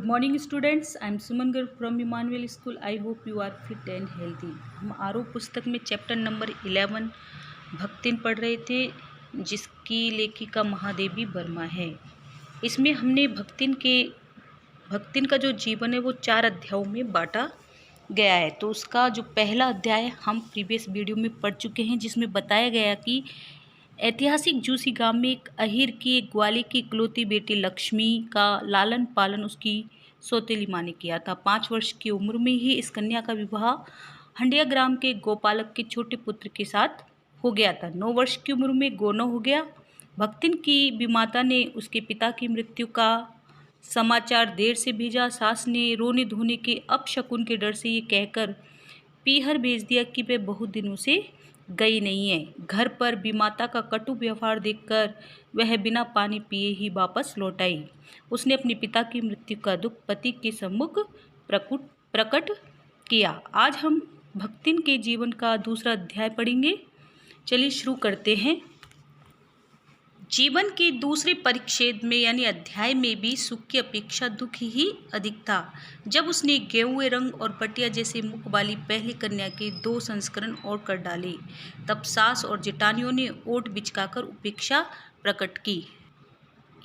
Good morning, students. I am Suman Garg from Emmanuel School. I hope you are fit and healthy. हम आरो पुस्तक में chapter number 11 भक्तिन पढ़ रहे थे, जिसकी लेखिका महादेवी वर्मा है। इसमें हमने भक्तिन का जो जीवन है वो 4 अध्यायों में बांटा गया है। तो उसका जो पहला अध्याय हम प्रीवियस वीडियो में पढ़ चुके हैं, जिसमें बताया गया कि ऐतिहासिक जूसी गांव में एक अहीर की एक ग्वाले की इकलौती बेटी लक्ष्मी का लालन पालन उसकी सौतेली माँ ने किया था। 5 वर्ष की उम्र में ही इस कन्या का विवाह हंडिया ग्राम के गोपालक के छोटे पुत्र के साथ हो गया था। 9 वर्ष की उम्र में गौनो हो गया। भक्तिन की विमाता ने उसके पिता की मृत्यु का समाचार देर से भेजा। सास ने रोने धोने के अपशकुन के डर से ये कहकर पीहर भेज दिया कि वे बहुत दिनों से गई नहीं है। घर पर विमाता का कटु व्यवहार देखकर वह बिना पानी पिए ही वापस लौट आई। उसने अपने पिता की मृत्यु का दुख पति के सम्मुख प्रकट किया। आज हम भक्तिन के जीवन का दूसरा अध्याय पढ़ेंगे। चलिए शुरू करते हैं। जीवन के दूसरे परिच्छेद में यानी अध्याय में भी सुख की अपेक्षा दुख ही अधिक था। जब उसने गेहुए रंग और पटिया जैसे मुख वाली पहली कन्या के 2 संस्करण और कर डाले, तब सास और जेठानियों ने ओट बिचकाकर उपेक्षा प्रकट की।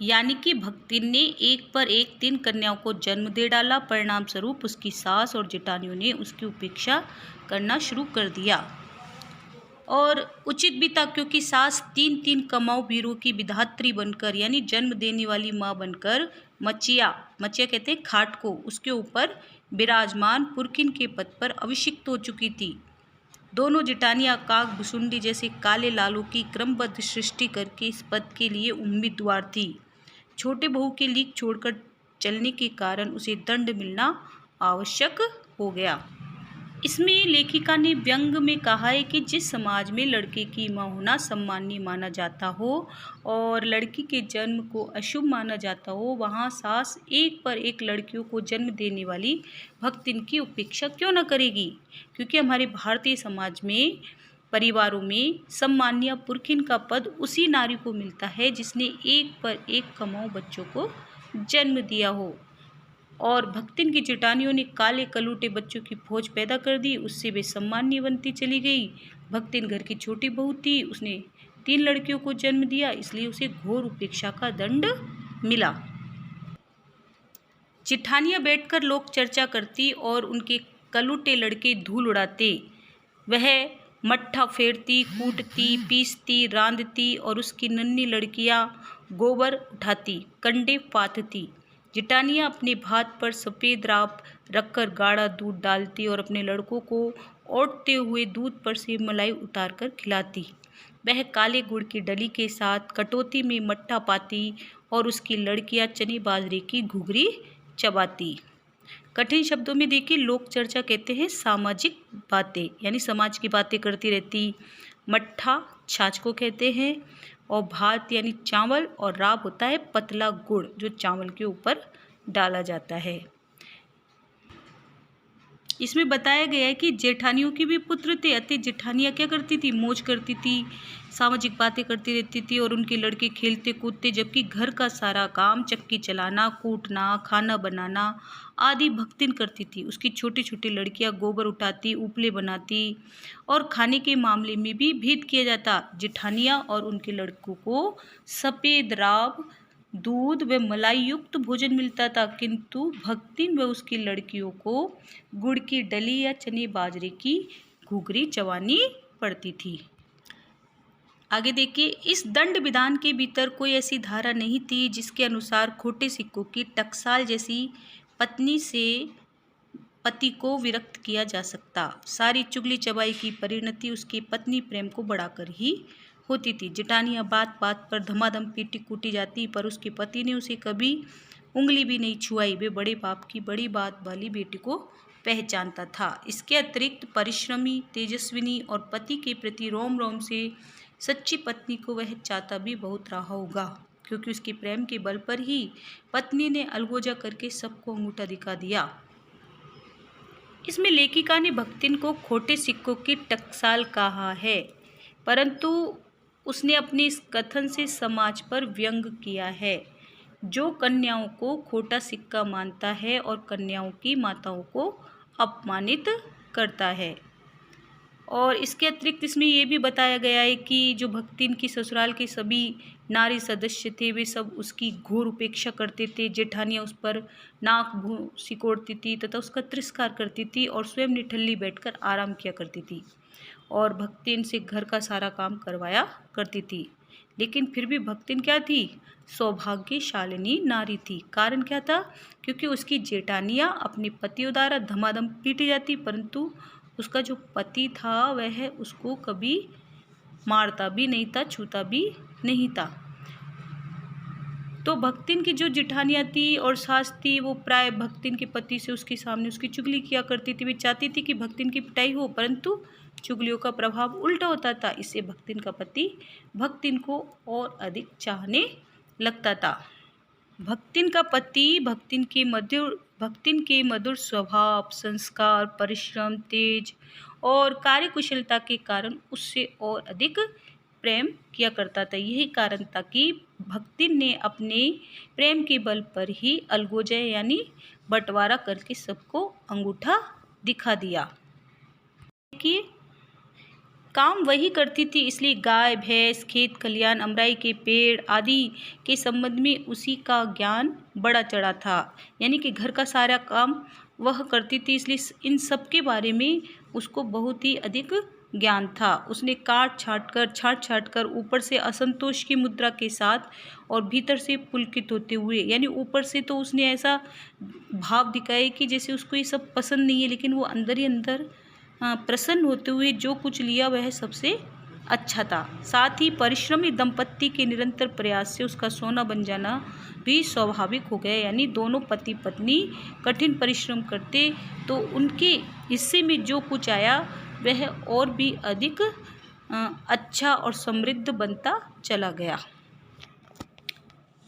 यानी कि भक्तिन ने एक पर एक 3 कन्याओं को जन्म दे डाला। परिणाम स्वरूप उसकी सास और जेठानियों ने उसकी उपेक्षा करना शुरू कर दिया। और उचित भी था, क्योंकि सास 3 कमाऊ वीरों की विधात्री बनकर यानी जन्म देने वाली माँ बनकर मचिया कहते हैं खाट को, उसके ऊपर विराजमान पुरखिन के पद पर अभिषिक्त हो चुकी थी। दोनों जेठानियाँ काग भुसुंडी जैसे काले लालों की क्रमबद्ध सृष्टि करके इस पद के लिए उम्मीदवार थी। छोटे बहू के लीक छोड़कर चलने के कारण उसे दंड मिलना आवश्यक हो गया। इसमें लेखिका ने व्यंग में कहा है कि जिस समाज में लड़के की मां होना सम्माननीय माना जाता हो और लड़की के जन्म को अशुभ माना जाता हो, वहां सास एक पर एक लड़कियों को जन्म देने वाली भक्तिन की उपेक्षा क्यों न करेगी। क्योंकि हमारे भारतीय समाज में परिवारों में सम्माननीय पुरखिन का पद उसी नारी को मिलता है जिसने एक पर एक कमाऊ बच्चों को जन्म दिया हो। और भक्तिन की जेठानियों ने काले कलूटे बच्चों की फौज पैदा कर दी। उससे वे सम्माननीय बनती चली गई। भक्तिन घर की छोटी बहू थी, उसने 3 लड़कियों को जन्म दिया, इसलिए उसे घोर उपेक्षा का दंड मिला। जेठानियां बैठकर लोक चर्चा करती और उनके कलूटे लड़के धूल उड़ाते। वह मट्ठा फेरती, कूटती, पीसती, रांधती और उसकी नन्ही लड़कियां गोबर उठाती, कंडे पाथती। जेठानियां अपने भात पर सफ़ेद राख रखकर गाढ़ा दूध डालती और अपने लड़कों को औटते हुए दूध पर से मलाई उतारकर खिलाती। वह काले गुड़ की डली के साथ कटोती में मट्ठा पाती और उसकी लड़कियां चने बाजरे की घुघरी चबाती। कठिन शब्दों में देखिए, लोक चर्चा कहते हैं सामाजिक बातें, यानी समाज की बातें करती रहती। मट्ठा छाछ को कहते हैं और भात यानी चावल और राब होता है पतला गुड़ जो चावल के ऊपर डाला जाता है। इसमें बताया गया है कि जेठानियों के भी पुत्र थे, अतः जेठानियाँ क्या करती थी, मौज करती थी, सामाजिक बातें करती रहती थी और उनके लड़के खेलते कूदते, जबकि घर का सारा काम चक्की चलाना, कूटना, खाना बनाना आदि भक्तिन करती थी। उसकी छोटी छोटी लड़कियां गोबर उठाती, उपले बनाती और खाने के मामले में भी भेद किया जाता। जेठानियाँ और उनके लड़कों को सफ़ेद राब, दूध व मलाई युक्त भोजन मिलता था, किंतु भक्तिन व उसकी लड़कियों को गुड़ की डली या चने बाजरे की घुघरी चबानी पड़ती थी। आगे देखिए, इस दंड विधान के भीतर कोई ऐसी धारा नहीं थी जिसके अनुसार खोटे सिक्कों की टकसाल जैसी पत्नी से पति को विरक्त किया जा सकता। सारी चुगली चबाई की परिणति उसके पत्नी प्रेम को बढ़ाकर ही होती थी। जेठानियाँ बात बात पर धमाधम पीटी कूटी जाती, पर उसके पति ने उसे कभी उंगली भी नहीं छुआई। वे बड़े बाप की बड़ी बात वाली बेटी को पहचानता था। इसके अतिरिक्त परिश्रमी, तेजस्विनी और पति के प्रति रोम रोम से सच्ची पत्नी को वह चाहता भी बहुत रहा होगा, क्योंकि उसके प्रेम के बल पर ही पत्नी ने अलगोजा करके सबको अंगूठा दिखा दिया। इसमें लेखिका ने भक्तिन को खोटे सिक्कों की टकसाल कहा है, परंतु उसने अपने इस कथन से समाज पर व्यंग किया है। जो कन्याओं को खोटा सिक्का मानता है और कन्याओं की माताओं को अपमानित करता है। और इसके अतिरिक्त इसमें ये भी बताया गया है कि जो भक्तिन की ससुराल के सभी नारी सदस्य थे वे सब उसकी घोर उपेक्षा करते थे। जेठानियाँ उस पर नाक भूं सिकोड़ती थी तथा उसका तिरस्कार करती थी और स्वयं निठल्ली बैठकर आराम किया करती थी और भक्तिन से घर का सारा काम करवाया करती थी। लेकिन फिर भी भक्तिन क्या थी? सौभाग्यशालिनी नारी थी। कारण क्या था? क्योंकि उसकी जेठानियाँ अपने पतियों द्वारा धमाधम पीटी जाती, परंतु उसका जो पति था वह उसको कभी मारता भी नहीं था, छूता भी नहीं था। तो भक्तिन की जो जेठानियाँ थी और सास थी वो प्राय भक्तिन के पति से उसके सामने उसकी चुगली किया करती थी। वे चाहती थी कि भक्तिन की पिटाई हो, परंतु चुगलियों का प्रभाव उल्टा होता था। इससे भक्तिन का पति भक्तिन को और अधिक चाहने लगता था। भक्तिन का पति भक्तिन के मधुर स्वभाव, संस्कार, परिश्रम, तेज और कार्यकुशलता के कारण उससे और अधिक प्रेम किया करता था। यही कारण था कि भक्तिन ने अपने प्रेम के बल पर ही अलगोजा यानी बंटवारा करके सबको अंगूठा दिखा दिया कि काम वही करती थी, इसलिए गाय भैंस, खेत खलियान, अमराई के पेड़ आदि के संबंध में उसी का ज्ञान बड़ा चढ़ा था। यानी कि घर का सारा काम वह करती थी, इसलिए इन सब के बारे में उसको बहुत ही अधिक ज्ञान था। उसने छाट छाट कर ऊपर से असंतोष की मुद्रा के साथ और भीतर से पुलकित होते हुए, यानी ऊपर से तो उसने ऐसा भाव दिखाए कि जैसे उसको ये सब पसंद नहीं है, लेकिन वो अंदर ही अंदर प्रसन्न होते हुए जो कुछ लिया वह सबसे अच्छा था। साथ ही परिश्रमी दंपत्ति के निरंतर प्रयास से उसका सोना बन जाना भी स्वाभाविक हो गया। यानी दोनों पति पत्नी कठिन परिश्रम करते तो उनके हिस्से में जो कुछ आया वह और भी अधिक अच्छा और समृद्ध बनता चला गया।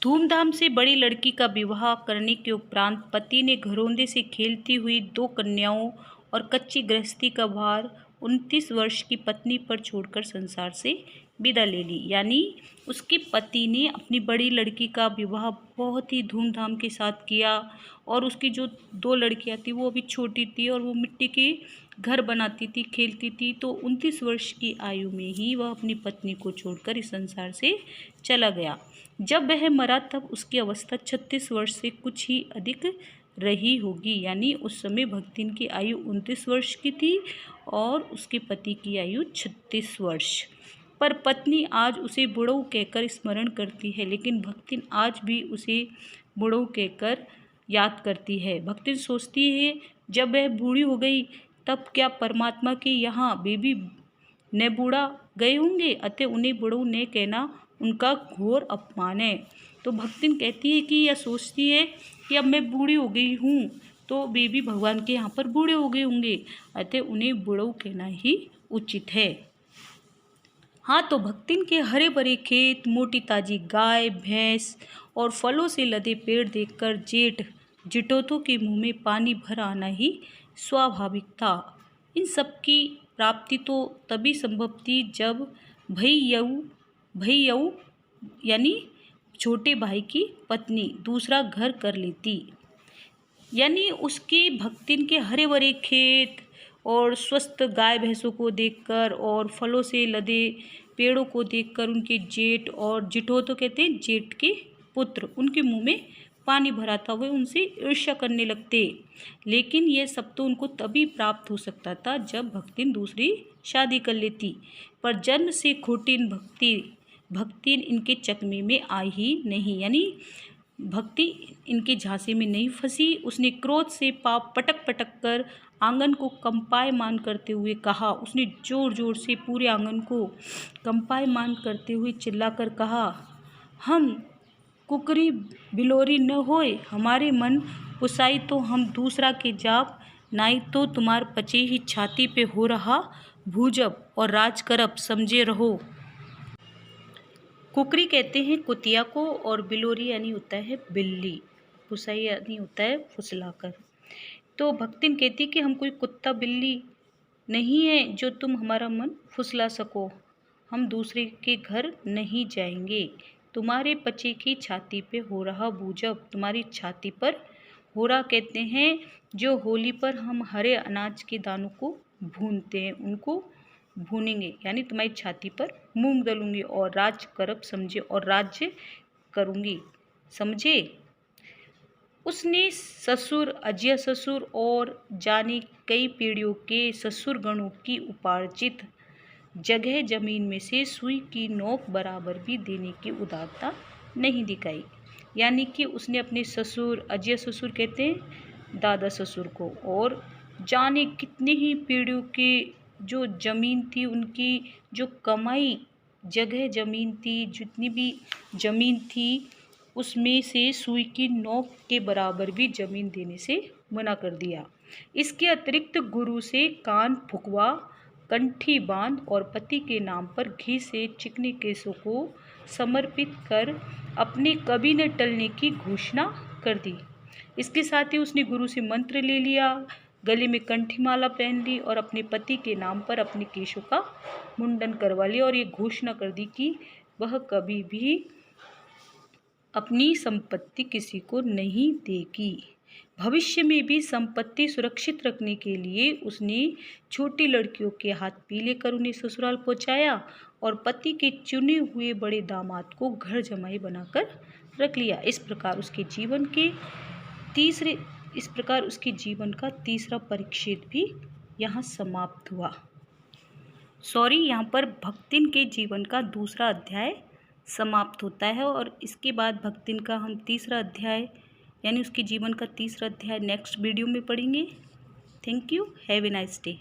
धूमधाम से बड़ी लड़की का विवाह करने के उपरांत पति ने घरौंदे से खेलती हुई 2 कन्याओं और कच्ची गृहस्थी का भार 29 वर्ष की पत्नी पर छोड़कर संसार से विदा ले ली। यानी उसके पति ने अपनी बड़ी लड़की का विवाह बहुत ही धूमधाम के साथ किया और उसकी जो 2 लड़कियां थी वो अभी छोटी थी और वो मिट्टी के घर बनाती थी, खेलती थी। तो 29 वर्ष की आयु में ही वह अपनी पत्नी को छोड़कर इस संसार से चला गया। जब वह मरा तब उसकी अवस्था 36 वर्ष से कुछ ही अधिक रही होगी। यानी उस समय भक्तिन की आयु 29 वर्ष की थी और उसके पति की आयु 36 वर्ष। पर पत्नी आज उसे बुढ़ऊ कहकर स्मरण करती है, लेकिन भक्तिन आज भी उसे बुढ़ऊ कहकर याद करती है। भक्तिन सोचती है जब वह बूढ़ी हो गई तब क्या परमात्मा के यहाँ बेबी न बूढ़ा गए होंगे, अतः उन्हें बुढ़ऊ न कहना उनका घोर अपमान है। तो भक्तिन कहती है कि या सोचती है कि अब मैं बूढ़ी हो गई हूँ तो बेबी भगवान के यहाँ पर बूढ़े हो गए होंगे, अतः उन्हें बुढ़ऊ कहना ही उचित है। हाँ, तो भक्तिन के हरे भरे खेत, मोटी ताजी गाय भैंस और फलों से लदे पेड़ देखकर जिटोतों के मुंह में पानी भर आना ही स्वाभाविक था। इन सब की प्राप्ति तो तभी संभव थी जब भैयऊ यानी छोटे भाई की पत्नी दूसरा घर कर लेती। यानी उसके भक्तिन के हरे भरे खेत और स्वस्थ गाय भैंसों को देखकर और फलों से लदे पेड़ों को देखकर उनके जेठ और जिठोतो कहते हैं जेठ के पुत्र, उनके मुंह में पानी भरा था। वे उनसे ईर्ष्या करने लगते। लेकिन यह सब तो उनको तभी प्राप्त हो सकता था जब भक्तिन दूसरी शादी कर लेती। पर जन्म से खोटिन भक्तिन इनके चकमे में आई ही नहीं। यानी भक्ति इनके झांसे में नहीं फंसी। उसने क्रोध से पाप पटक पटक कर आंगन को कंपायमान करते हुए कहा। उसने जोर जोर से पूरे आंगन को कंपायमान करते हुए चिल्लाकर कहा, हम कुकरी बिलोरी न होए, हमारे मन पुसाई तो हम दूसरा के जाप, नाई तो तुम्हार पचे ही छाती पे हो रहा भूजब और राज करब, समझे रहो। कुकरी कहते हैं कुतिया को और बिलोरी यानी होता है बिल्ली, पुसाई यानी होता है फुसलाकर। तो भक्तिन कहती कि हम कोई कुत्ता बिल्ली नहीं है जो तुम हमारा मन फुसला सको, हम दूसरे के घर नहीं जाएंगे। तुम्हारे पचे की छाती पे हो रहा बूझब। तुम्हारी छाती पर हो रहा कहते हैं जो होली पर हम हरे अनाज के दानों को भूनते हैं, उनको भूनेंगे, यानी तुम्हारी छाती पर मूंग दलूंगी और राज करब समझे, और राज्य करूंगी समझे। उसने ससुर, अजय ससुर और जाने कई पीढ़ियों के ससुर गणों की उपार्जित जगह जमीन में से सुई की नोक बराबर भी देने की उदारता नहीं दिखाई। यानी कि उसने अपने ससुर, अजय ससुर कहते हैं दादा ससुर को, और जाने कितने ही पीढ़ियों के जो ज़मीन थी, उनकी जो कमाई जगह ज़मीन थी, जितनी भी ज़मीन थी, उसमें से सुई की नोक के बराबर भी ज़मीन देने से मना कर दिया। इसके अतिरिक्त गुरु से कान फुकवा, कंठी बांध और पति के नाम पर घी से चिकने केसों को समर्पित कर अपने कभी न टलने की घोषणा कर दी। इसके साथ ही उसने गुरु से मंत्र ले लिया, गले में कंठी माला पहन ली और अपने पति के नाम पर अपने केशों का मुंडन करवा लिया, और ये घोषणा कर दी कि वह कभी भी अपनी संपत्ति किसी को नहीं देगी। भविष्य में भी संपत्ति सुरक्षित रखने के लिए उसने छोटी लड़कियों के हाथ पीले कर उन्हें ससुराल पहुंचाया और पति के चुने हुए बड़े दामाद को घर जमाई बनाकर रख लिया। इस प्रकार उसके जीवन का तीसरा परिच्छेद भी यहाँ समाप्त हुआ। यहाँ पर भक्तिन के जीवन का दूसरा अध्याय समाप्त होता है, और इसके बाद भक्तिन का हम तीसरा अध्याय यानी उसके जीवन का तीसरा अध्याय नेक्स्ट वीडियो में पढ़ेंगे। Thank you, have a nice day.